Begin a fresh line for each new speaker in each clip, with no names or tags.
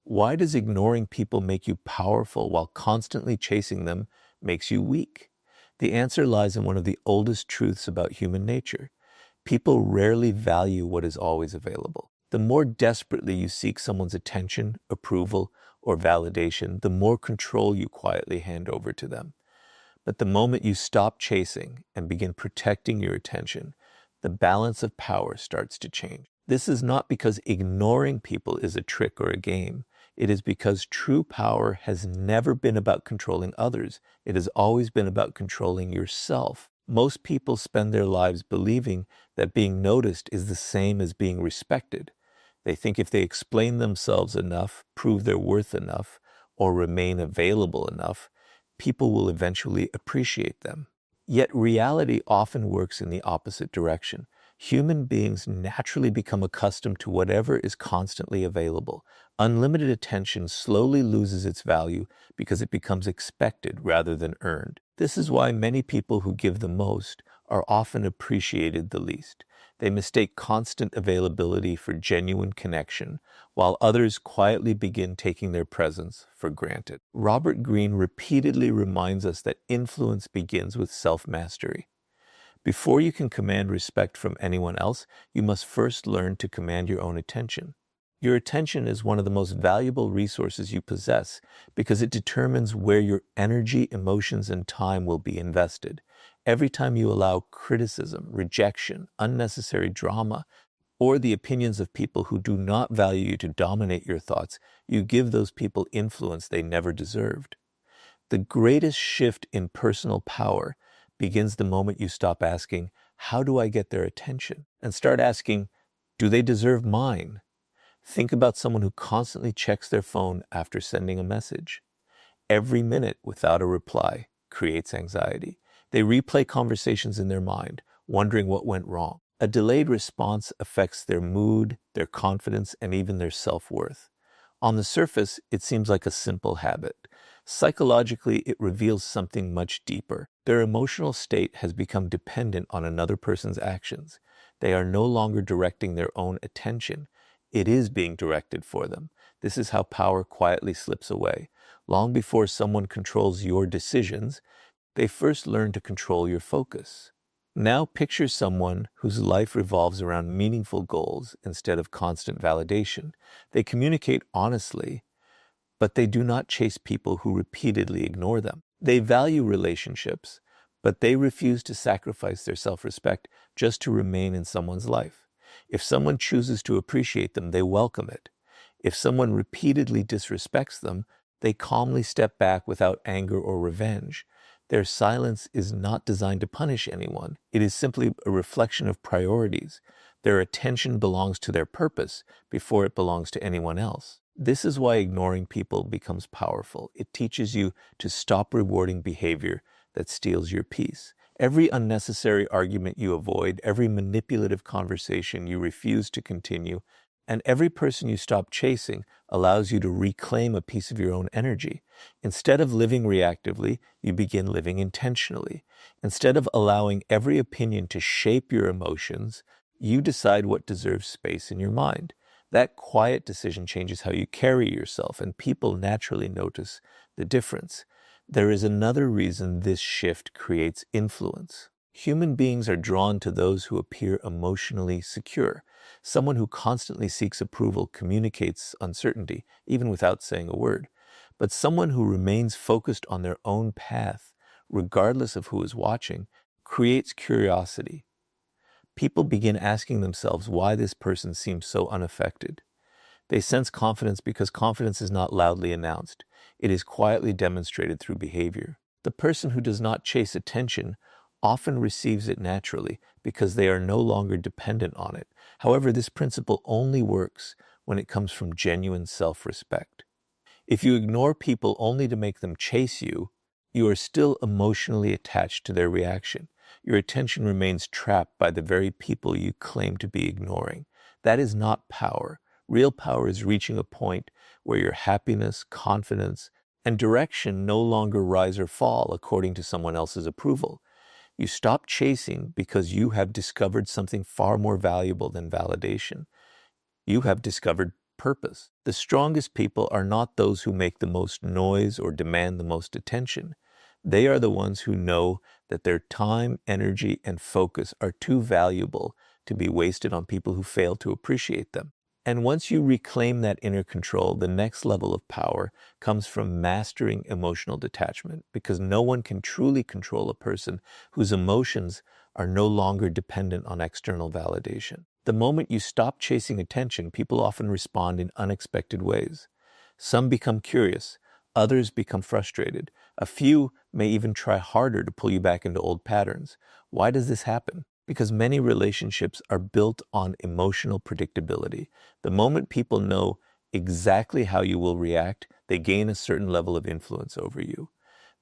Why does ignoring people make you powerful while constantly chasing them makes you weak? The answer lies in one of the oldest truths about human nature. People rarely value what is always available. The more desperately you seek someone's attention, approval, or validation, the more control you quietly hand over to them. But the moment you stop chasing and begin protecting your attention, the balance of power starts to change. This is not because ignoring people is a trick or a game. It is because true power has never been about controlling others. It has always been about controlling yourself. Most people spend their lives believing that being noticed is the same as being respected. They think if they explain themselves enough, prove their worth enough, or remain available enough, people will eventually appreciate them. Yet reality often works in the opposite direction. Human beings naturally become accustomed to whatever is constantly available. Unlimited attention slowly loses its value because it becomes expected rather than earned. This is why many people who give the most are often appreciated the least. They mistake constant availability for genuine connection, while others quietly begin taking their presence for granted. Robert Greene repeatedly reminds us that influence begins with self-mastery. Before you can command respect from anyone else, you must first learn to command your own attention. Your attention is one of the most valuable resources you possess because it determines where your energy, emotions, and time will be invested. Every time you allow criticism, rejection, unnecessary drama, or the opinions of people who do not value you to dominate your thoughts, you give those people influence they never deserved. The greatest shift in personal power begins the moment you stop asking, "How do I get their attention?" and start asking, "Do they deserve mine?" Think about someone who constantly checks their phone after sending a message. Every minute without a reply creates anxiety. They replay conversations in their mind, wondering what went wrong. A delayed response affects their mood, their confidence, and even their self-worth. On the surface, it seems like a simple habit. Psychologically, it reveals something much deeper. Their emotional state has become dependent on another person's actions. They are no longer directing their own attention. It is being directed for them. This is how power quietly slips away. Long before someone controls your decisions, they first learn to control your focus. Now picture someone whose life revolves around meaningful goals instead of constant validation. They communicate honestly, but they do not chase people who repeatedly ignore them. They value relationships, but they refuse to sacrifice their self-respect just to remain in someone's life. If someone chooses to appreciate them, they welcome it. If someone repeatedly disrespects them, they calmly step back without anger or revenge. Their silence is not designed to punish anyone. It is simply a reflection of priorities. Their attention belongs to their purpose before it belongs to anyone else. This is why ignoring people becomes powerful. It teaches you to stop rewarding behavior that steals your peace. Every unnecessary argument you avoid, every manipulative conversation you refuse to continue, and every person you stop chasing allows you to reclaim a piece of your own energy. Instead of living reactively, you begin living intentionally. Instead of allowing every opinion to shape your emotions, you decide what deserves space in your mind. That quiet decision changes how you carry yourself, and people naturally notice the difference. There is another reason this shift creates influence. Human beings are drawn to those who appear emotionally secure. Someone who constantly seeks approval communicates uncertainty, even without saying a word. But someone who remains focused on their own path, regardless of who is watching, creates curiosity. People begin asking themselves why this person seems so unaffected. They sense confidence because confidence is not loudly announced. It is quietly demonstrated through behavior. The person who does not chase attention often receives it naturally because they are no longer dependent on it. However, this principle only works when it comes from genuine self-respect. If you ignore people only to make them chase you, you are still emotionally attached to their reaction. Your attention remains trapped by the very people you claim to be ignoring. That is not power. Real power is reaching a point where your happiness, confidence, and direction no longer rise or fall according to someone else's approval. You stop chasing because you have discovered something far more valuable than validation. You have discovered purpose. The strongest people are not those who make the most noise or demand the most attention. They are the ones who know that their time, energy, and focus are too valuable to be wasted on people who fail to appreciate them. And once you reclaim that inner control, the next level of power comes from mastering emotional detachment, because no one can truly control a person whose emotions are no longer dependent on external validation. The moment you stop chasing attention, people often respond in unexpected ways. Some become curious, others become frustrated. A few may even try harder to pull you back into old patterns. Why does this happen? Because many relationships are built on emotional predictability. The moment people know exactly how you will react, they gain a certain level of influence over you.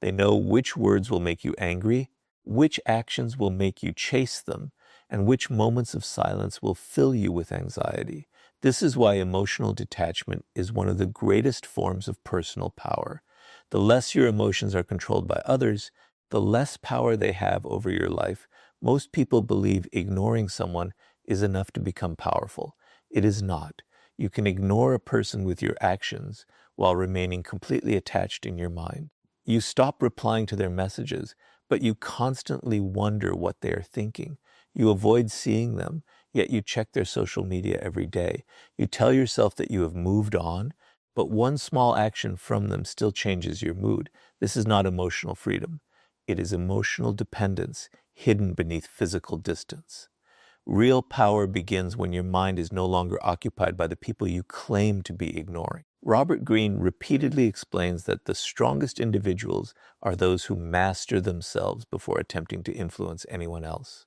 They know which words will make you angry, which actions will make you chase them, and which moments of silence will fill you with anxiety. This is why emotional detachment is one of the greatest forms of personal power. The less your emotions are controlled by others, the less power they have over your life. Most people believe ignoring someone is enough to become powerful. It is not. You can ignore a person with your actions while remaining completely attached in your mind. You stop replying to their messages, but you constantly wonder what they are thinking. You avoid seeing them, yet you check their social media every day. You tell yourself that you have moved on, but one small action from them still changes your mood. This is not emotional freedom. It is emotional dependence hidden beneath physical distance. Real power begins when your mind is no longer occupied by the people you claim to be ignoring. Robert Greene repeatedly explains that the strongest individuals are those who master themselves before attempting to influence anyone else.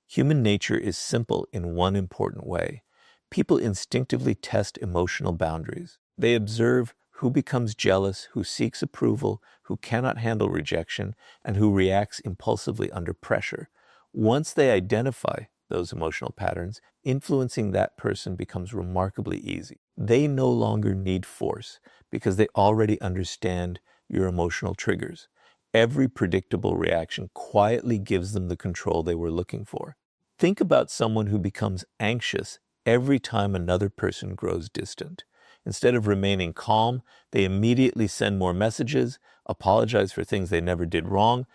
Human nature is simple in one important way. People instinctively test emotional boundaries. They observe who becomes jealous, who seeks approval, who cannot handle rejection, and who reacts impulsively under pressure. Once they identify those emotional patterns, influencing that person becomes remarkably easy. They no longer need force because they already understand your emotional triggers. Every predictable reaction quietly gives them the control they were looking for. Think about someone who becomes anxious every time another person grows distant. Instead of remaining calm, they immediately send more messages, apologize for things they never did wrong,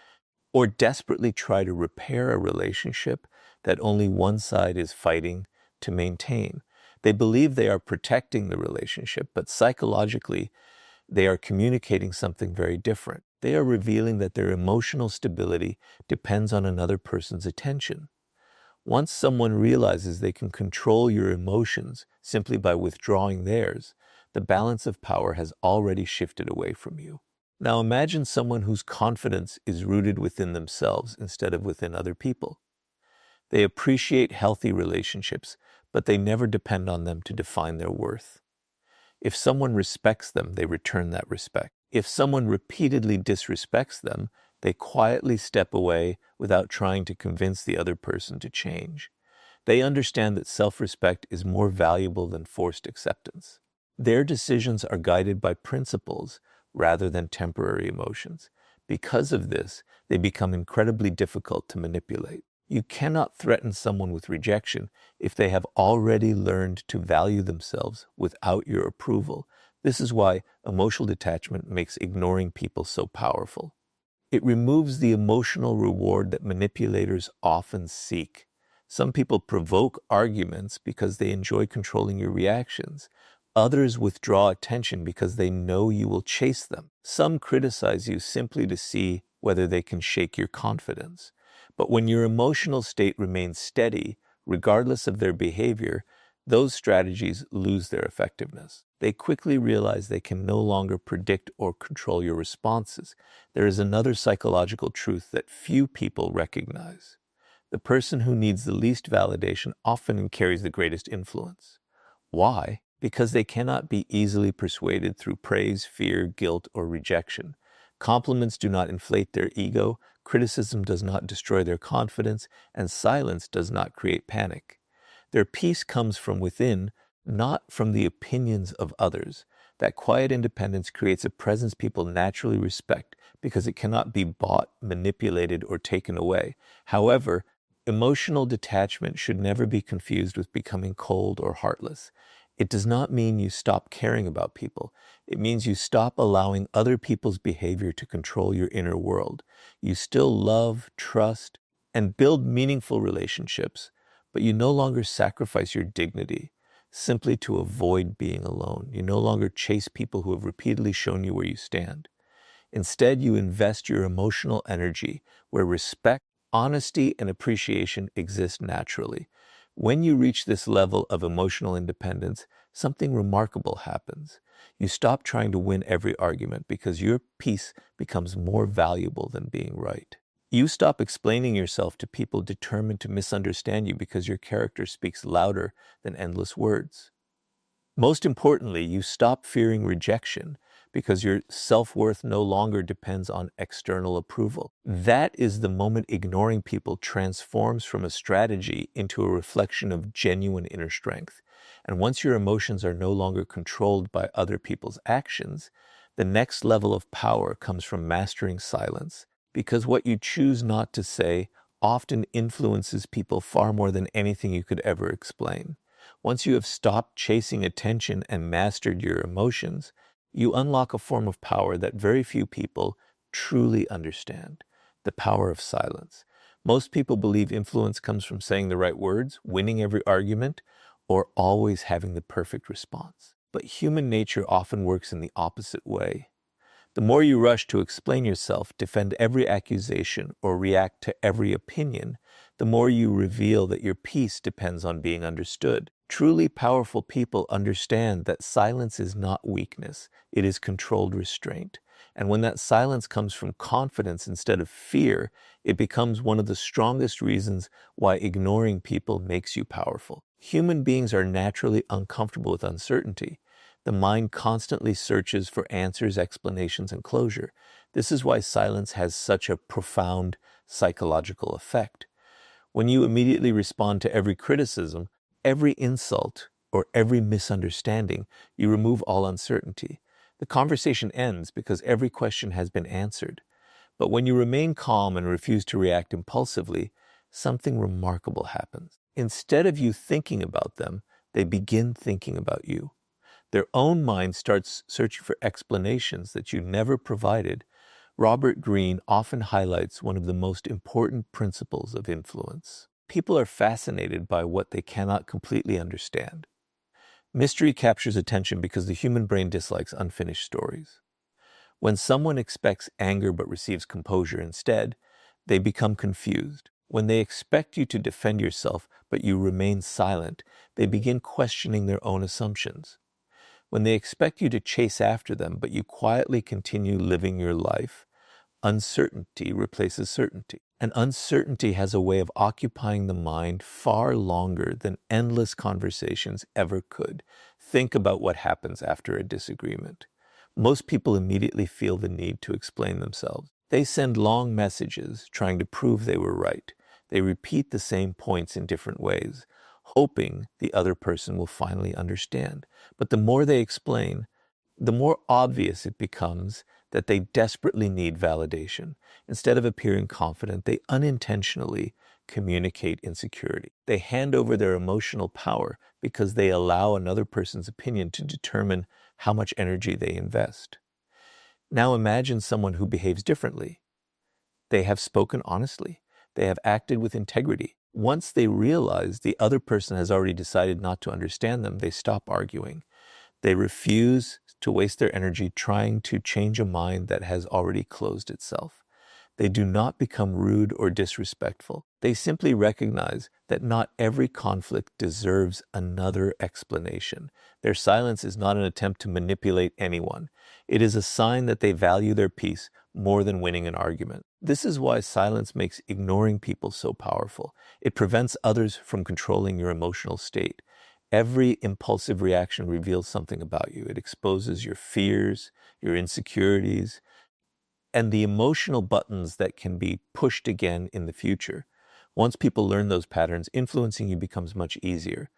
or desperately try to repair a relationship that only one side is fighting to maintain. They believe they are protecting the relationship, but psychologically, they are communicating something very different. They are revealing that their emotional stability depends on another person's attention. Once someone realizes they can control your emotions simply by withdrawing theirs, the balance of power has already shifted away from you. Now imagine someone whose confidence is rooted within themselves instead of within other people. They appreciate healthy relationships, but they never depend on them to define their worth. If someone respects them, they return that respect. If someone repeatedly disrespects them, they quietly step away without trying to convince the other person to change. They understand that self-respect is more valuable than forced acceptance. Their decisions are guided by principles rather than temporary emotions. Because of this, they become incredibly difficult to manipulate. You cannot threaten someone with rejection if they have already learned to value themselves without your approval. This is why emotional detachment makes ignoring people so powerful. It removes the emotional reward that manipulators often seek. Some people provoke arguments because they enjoy controlling your reactions. Others withdraw attention because they know you will chase them. Some criticize you simply to see whether they can shake your confidence. But when your emotional state remains steady, regardless of their behavior, those strategies lose their effectiveness. They quickly realize they can no longer predict or control your responses. There is another psychological truth that few people recognize. The person who needs the least validation often carries the greatest influence. Why? Because they cannot be easily persuaded through praise, fear, guilt, or rejection. Compliments do not inflate their ego, criticism does not destroy their confidence, and silence does not create panic. Their peace comes from within, not from the opinions of others. That quiet independence creates a presence people naturally respect because it cannot be bought, manipulated, or taken away. However, emotional detachment should never be confused with becoming cold or heartless. It does not mean you stop caring about people. It means you stop allowing other people's behavior to control your inner world. You still love, trust, and build meaningful relationships, but you no longer sacrifice your dignity simply to avoid being alone. You no longer chase people who have repeatedly shown you where you stand. Instead, you invest your emotional energy where respect, honesty, and appreciation exist naturally. When you reach this level of emotional independence, something remarkable happens. You stop trying to win every argument because your peace becomes more valuable than being right. You stop explaining yourself to people determined to misunderstand you because your character speaks louder than endless words. Most importantly, you stop fearing rejection because your self-worth no longer depends on external approval. That is the moment ignoring people transforms from a strategy into a reflection of genuine inner strength. And once your emotions are no longer controlled by other people's actions, the next level of power comes from mastering silence, because what you choose not to say often influences people far more than anything you could ever explain. Once you have stopped chasing attention and mastered your emotions, you unlock a form of power that very few people truly understand: the power of silence. Most people believe influence comes from saying the right words, winning every argument, or always having the perfect response. But human nature often works in the opposite way. The more you rush to explain yourself, defend every accusation, or react to every opinion, the more you reveal that your peace depends on being understood. Truly powerful people understand that silence is not weakness, it is controlled restraint. And when that silence comes from confidence instead of fear, it becomes one of the strongest reasons why ignoring people makes you powerful. Human beings are naturally uncomfortable with uncertainty. The mind constantly searches for answers, explanations, and closure. This is why silence has such a profound psychological effect. When you immediately respond to every criticism, every insult, or every misunderstanding, you remove all uncertainty. The conversation ends because every question has been answered. But when you remain calm and refuse to react impulsively, something remarkable happens. Instead of you thinking about them, they begin thinking about you. Their own mind starts searching for explanations that you never provided. Robert Greene often highlights one of the most important principles of influence. People are fascinated by what they cannot completely understand. Mystery captures attention because the human brain dislikes unfinished stories. When someone expects anger but receives composure instead, they become confused. When they expect you to defend yourself but you remain silent, they begin questioning their own assumptions. When they expect you to chase after them, but you quietly continue living your life, uncertainty replaces certainty. And uncertainty has a way of occupying the mind far longer than endless conversations ever could. Think about what happens after a disagreement. Most people immediately feel the need to explain themselves. They send long messages trying to prove they were right. They repeat the same points in different ways, hoping the other person will finally understand. But the more they explain, the more obvious it becomes that they desperately need validation. Instead of appearing confident, they unintentionally communicate insecurity. They hand over their emotional power because they allow another person's opinion to determine how much energy they invest. Now imagine someone who behaves differently. They have spoken honestly. They have acted with integrity. Once they realize the other person has already decided not to understand them, they stop arguing. They refuse to waste their energy trying to change a mind that has already closed itself. They do not become rude or disrespectful. They simply recognize that not every conflict deserves another explanation. Their silence is not an attempt to manipulate anyone. It is a sign that they value their peace more than winning an argument. This is why silence makes ignoring people so powerful. It prevents others from controlling your emotional state. Every impulsive reaction reveals something about you. It exposes your fears, your insecurities, and the emotional buttons that can be pushed again in the future. Once people learn those patterns, influencing you becomes much easier.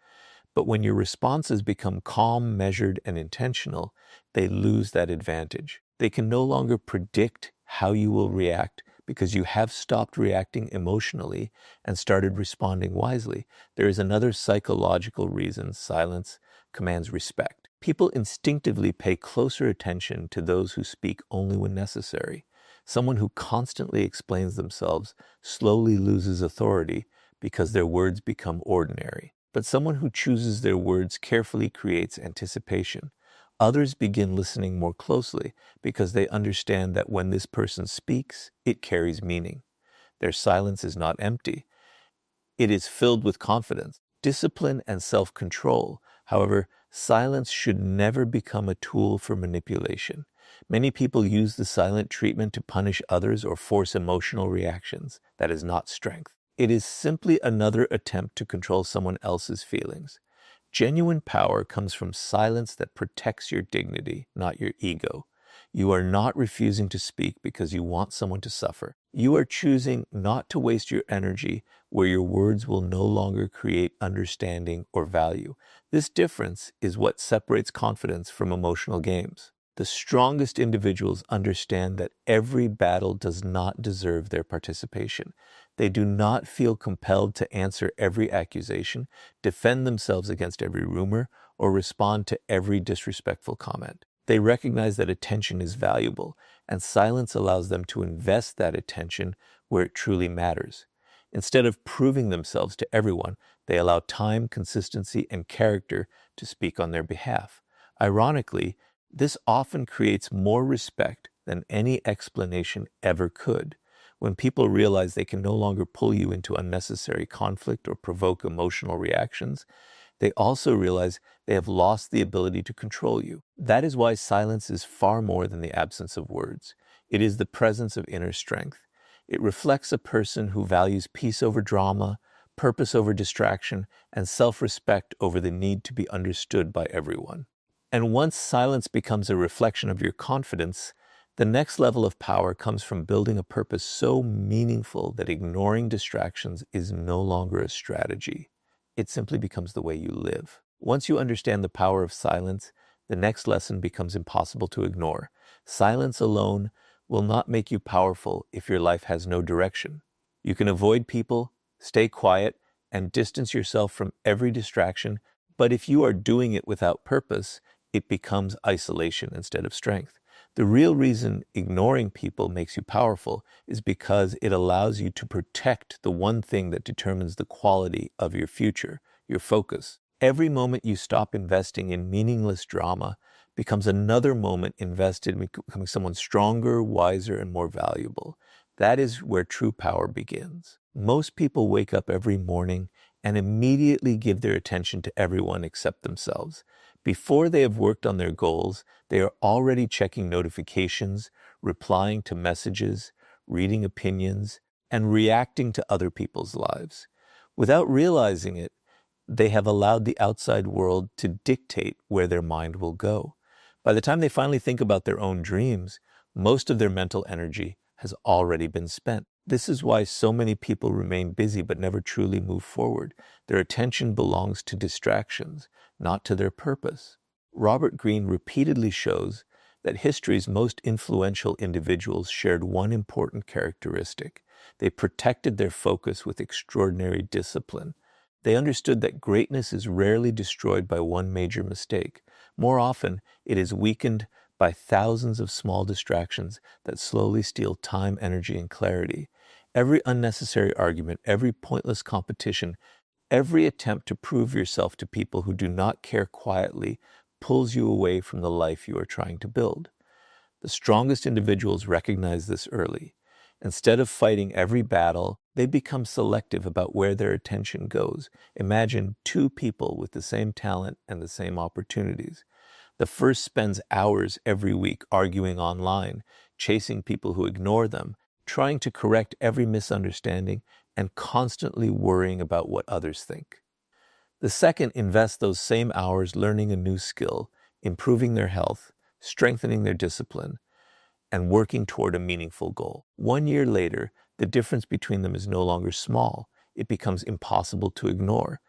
But when your responses become calm, measured, and intentional, they lose that advantage. They can no longer predict how you will react because you have stopped reacting emotionally and started responding wisely. There is another psychological reason silence commands respect. People instinctively pay closer attention to those who speak only when necessary. Someone who constantly explains themselves slowly loses authority because their words become ordinary. But someone who chooses their words carefully creates anticipation. Others begin listening more closely because they understand that when this person speaks, it carries meaning. Their silence is not empty. It is filled with confidence, discipline, and self-control. However, silence should never become a tool for manipulation. Many people use the silent treatment to punish others or force emotional reactions. That is not strength. It is simply another attempt to control someone else's feelings. Genuine power comes from silence that protects your dignity, not your ego. You are not refusing to speak because you want someone to suffer. You are choosing not to waste your energy where your words will no longer create understanding or value. This difference is what separates confidence from emotional games. The strongest individuals understand that every battle does not deserve their participation. They do not feel compelled to answer every accusation, defend themselves against every rumor, or respond to every disrespectful comment. They recognize that attention is valuable, and silence allows them to invest that attention where it truly matters. Instead of proving themselves to everyone, they allow time, consistency, and character to speak on their behalf. Ironically, this often creates more respect than any explanation ever could. When people realize they can no longer pull you into unnecessary conflict or provoke emotional reactions, they also realize they have lost the ability to control you. That is why silence is far more than the absence of words. It is the presence of inner strength. It reflects a person who values peace over drama, purpose over distraction, and self-respect over the need to be understood by everyone. And once silence becomes a reflection of your confidence, the next level of power comes from building a purpose so meaningful that ignoring distractions is no longer a strategy. It simply becomes the way you live. Once you understand the power of silence, the next lesson becomes impossible to ignore. Silence alone will not make you powerful if your life has no direction. You can avoid people, stay quiet, and distance yourself from every distraction, but if you are doing it without purpose, it becomes isolation instead of strength. The real reason ignoring people makes you powerful is because it allows you to protect the one thing that determines the quality of your future, your focus. Every moment you stop investing in meaningless drama becomes another moment invested in becoming someone stronger, wiser, and more valuable. That is where true power begins. Most people wake up every morning and immediately give their attention to everyone except themselves. Before they have worked on their goals, they are already checking notifications, replying to messages, reading opinions, and reacting to other people's lives. Without realizing it, they have allowed the outside world to dictate where their mind will go. By the time they finally think about their own dreams, most of their mental energy has already been spent. This is why so many people remain busy but never truly move forward. Their attention belongs to distractions, not to their purpose. Robert Greene repeatedly shows that history's most influential individuals shared one important characteristic. They protected their focus with extraordinary discipline. They understood that greatness is rarely destroyed by one major mistake. More often, it is weakened by thousands of small distractions that slowly steal time, energy, and clarity. Every unnecessary argument, every pointless competition, every attempt to prove yourself to people who do not care quietly pulls you away from the life you are trying to build. The strongest individuals recognize this early. Instead of fighting every battle, they become selective about where their attention goes. Imagine two people with the same talent and the same opportunities. The first spends hours every week arguing online, chasing people who ignore them, trying to correct every misunderstanding, and constantly worrying about what others think. The second invests those same hours learning a new skill, improving their health, strengthening their discipline, and working toward a meaningful goal. 1 year later, the difference between them is no longer small. It becomes impossible to ignore.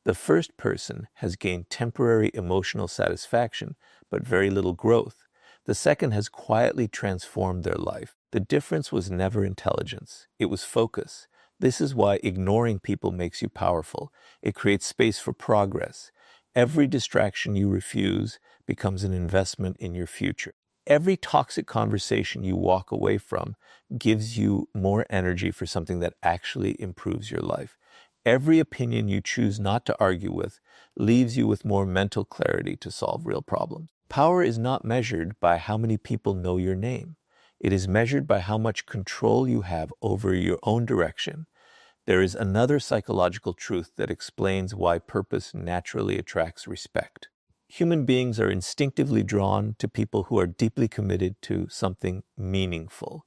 The first person has gained temporary emotional satisfaction, but very little growth. The second has quietly transformed their life. The difference was never intelligence. It was focus. This is why ignoring people makes you powerful. It creates space for progress. Every distraction you refuse becomes an investment in your future. Every toxic conversation you walk away from gives you more energy for something that actually improves your life. Every opinion you choose not to argue with leaves you with more mental clarity to solve real problems. Power is not measured by how many people know your name. It is measured by how much control you have over your own direction. There is another psychological truth that explains why purpose naturally attracts respect. Human beings are instinctively drawn to people who are deeply committed to something meaningful.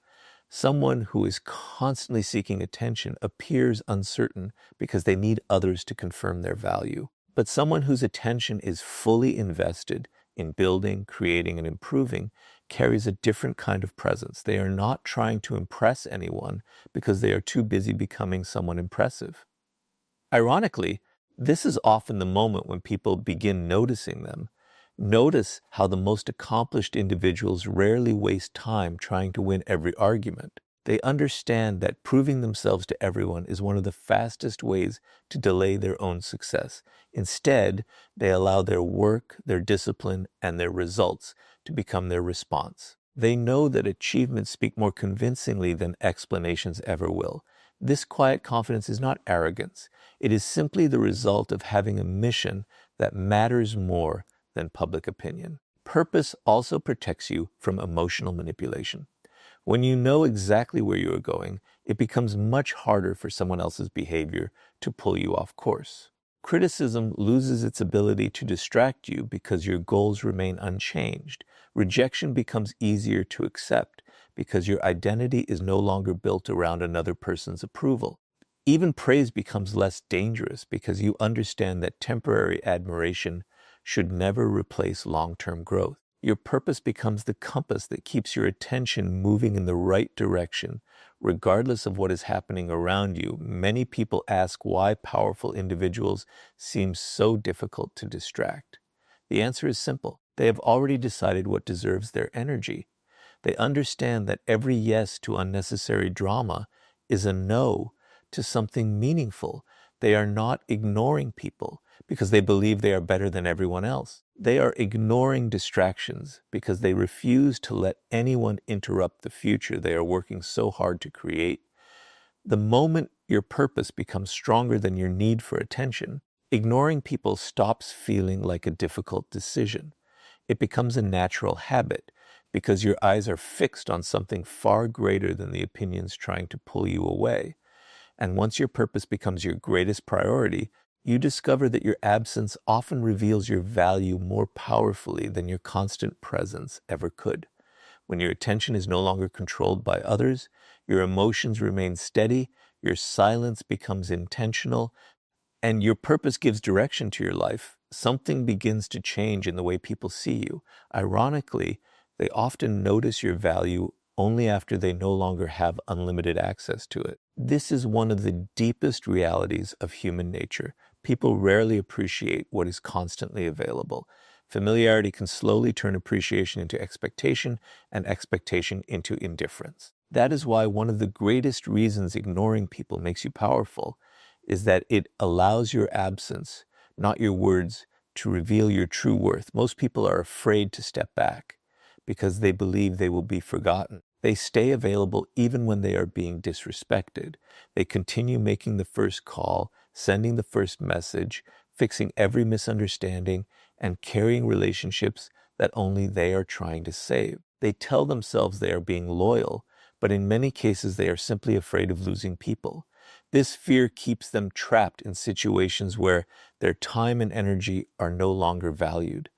Someone who is constantly seeking attention appears uncertain because they need others to confirm their value. But someone whose attention is fully invested in building, creating, and improving carries a different kind of presence. They are not trying to impress anyone because they are too busy becoming someone impressive. Ironically, this is often the moment when people begin noticing them. Notice how the most accomplished individuals rarely waste time trying to win every argument. They understand that proving themselves to everyone is one of the fastest ways to delay their own success. Instead, they allow their work, their discipline, and their results to become their response. They know that achievements speak more convincingly than explanations ever will. This quiet confidence is not arrogance. It is simply the result of having a mission that matters more than public opinion. Purpose also protects you from emotional manipulation. When you know exactly where you are going, it becomes much harder for someone else's behavior to pull you off course. Criticism loses its ability to distract you because your goals remain unchanged. Rejection becomes easier to accept because your identity is no longer built around another person's approval. Even praise becomes less dangerous because you understand that temporary admiration should never replace long-term growth. Your purpose becomes the compass that keeps your attention moving in the right direction, regardless of what is happening around you. Many people ask why powerful individuals seem so difficult to distract. The answer is simple. They have already decided what deserves their energy. They understand that every yes to unnecessary drama is a no to something meaningful. They are not ignoring people because they believe they are better than everyone else. They are ignoring distractions because they refuse to let anyone interrupt the future they are working so hard to create. The moment your purpose becomes stronger than your need for attention, ignoring people stops feeling like a difficult decision. It becomes a natural habit because your eyes are fixed on something far greater than the opinions trying to pull you away. And once your purpose becomes your greatest priority, you discover that your absence often reveals your value more powerfully than your constant presence ever could. When your attention is no longer controlled by others, your emotions remain steady, your silence becomes intentional, and your purpose gives direction to your life, something begins to change in the way people see you. Ironically, they often notice your value only after they no longer have unlimited access to it. This is one of the deepest realities of human nature. People rarely appreciate what is constantly available. Familiarity can slowly turn appreciation into expectation and expectation into indifference. That is why one of the greatest reasons ignoring people makes you powerful is that it allows your absence, not your words, to reveal your true worth. Most people are afraid to step back because they believe they will be forgotten. They stay available even when they are being disrespected. They continue making the first call, sending the first message, fixing every misunderstanding, and carrying relationships that only they are trying to save. They tell themselves they are being loyal, but in many cases they are simply afraid of losing people. This fear keeps them trapped in situations where their time and energy are no longer valued.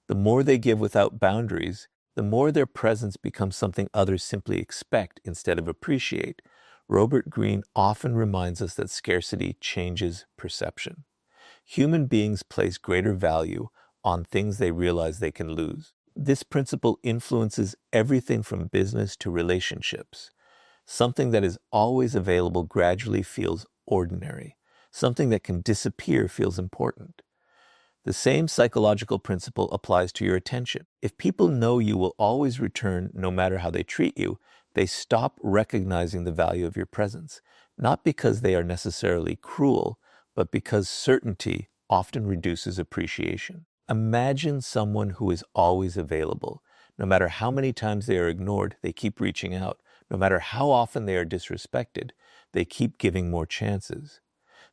The more they give without boundaries, the more their presence becomes something others simply expect instead of appreciate. Robert Greene often reminds us that scarcity changes perception. Human beings place greater value on things they realize they can lose. This principle influences everything from business to relationships. Something that is always available gradually feels ordinary. Something that can disappear feels important. The same psychological principle applies to your attention. If people know you will always return no matter how they treat you, they stop recognizing the value of your presence, not because they are necessarily cruel, but because certainty often reduces appreciation. Imagine someone who is always available. No matter how many times they are ignored, they keep reaching out. No matter how often they are disrespected, they keep giving more chances.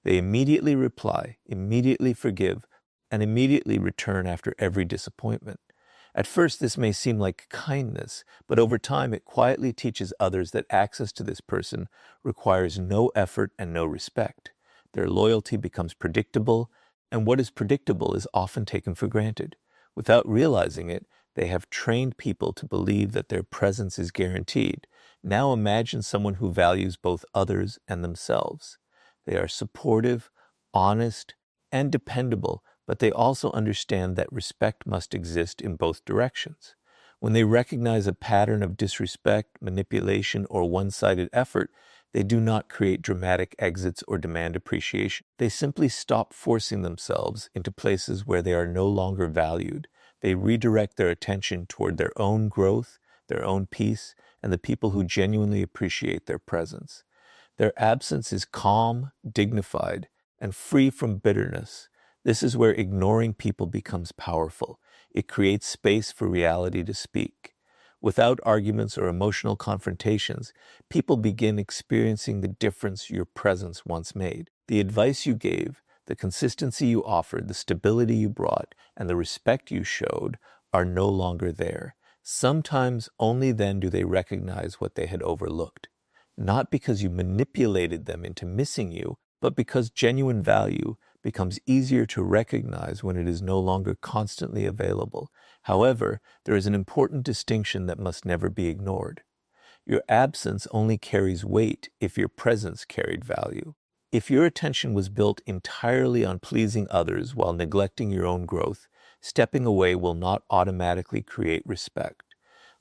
They immediately reply, immediately forgive, and immediately return after every disappointment. At first, this may seem like kindness, but over time, it quietly teaches others that access to this person requires no effort and no respect. Their loyalty becomes predictable, and what is predictable is often taken for granted. Without realizing it, they have trained people to believe that their presence is guaranteed. Now imagine someone who values both others and themselves. They are supportive, honest, and dependable, but they also understand that respect must exist in both directions. When they recognize a pattern of disrespect, manipulation, or one-sided effort, they do not create dramatic exits or demand appreciation. They simply stop forcing themselves into places where they are no longer valued. They redirect their attention toward their own growth, their own peace, and the people who genuinely appreciate their presence. Their absence is calm, dignified, and free from bitterness. This is where ignoring people becomes powerful. It creates space for reality to speak. Without arguments or emotional confrontations, people begin experiencing the difference your presence once made. The advice you gave, the consistency you offered, the stability you brought, and the respect you showed are no longer there. Sometimes only then do they recognize what they had overlooked. Not because you manipulated them into missing you, but because genuine value becomes easier to recognize when it is no longer constantly available. However, there is an important distinction that must never be ignored. Your absence only carries weight if your presence carried value. If your attention was built entirely on pleasing others while neglecting your own growth, stepping away will not automatically create respect.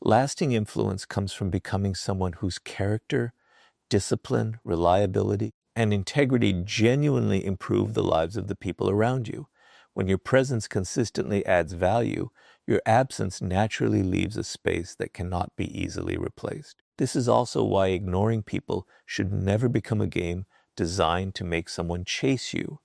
Lasting influence comes from becoming someone whose character, discipline, reliability, and integrity genuinely improve the lives of the people around you. When your presence consistently adds value, your absence naturally leaves a space that cannot be easily replaced. This is also why ignoring people should never become a game designed to make someone chase you.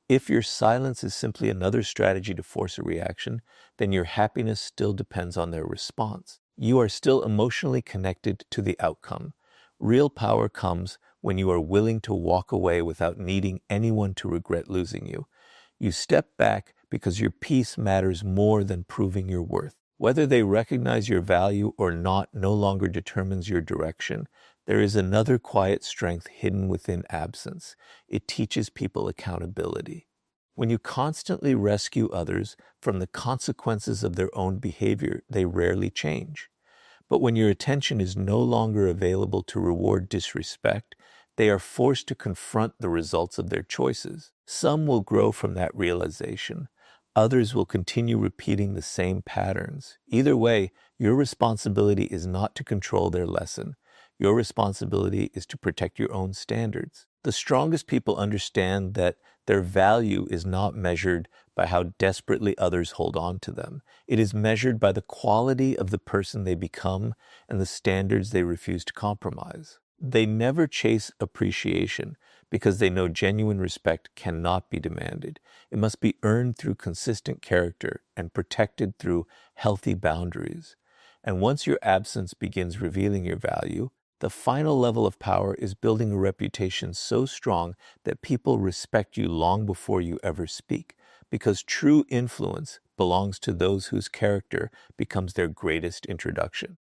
If your silence is simply another strategy to force a reaction, then your happiness still depends on their response. You are still emotionally connected to the outcome. Real power comes when you are willing to walk away without needing anyone to regret losing you. You step back because your peace matters more than proving your worth. Whether they recognize your value or not no longer determines your direction. There is another quiet strength hidden within absence. It teaches people accountability. When you constantly rescue others from the consequences of their own behavior, they rarely change. But when your attention is no longer available to reward disrespect, they are forced to confront the results of their choices. Some will grow from that realization. Others will continue repeating the same patterns. Either way, your responsibility is not to control their lesson. Your responsibility is to protect your own standards. The strongest people understand that their value is not measured by how desperately others hold on to them. It is measured by the quality of the person they become and the standards they refuse to compromise. They never chase appreciation because they know genuine respect cannot be demanded. It must be earned through consistent character and protected through healthy boundaries. And once your absence begins revealing your value, the final level of power is building a reputation so strong that people respect you long before you ever speak, because true influence belongs to those whose character becomes their greatest introduction.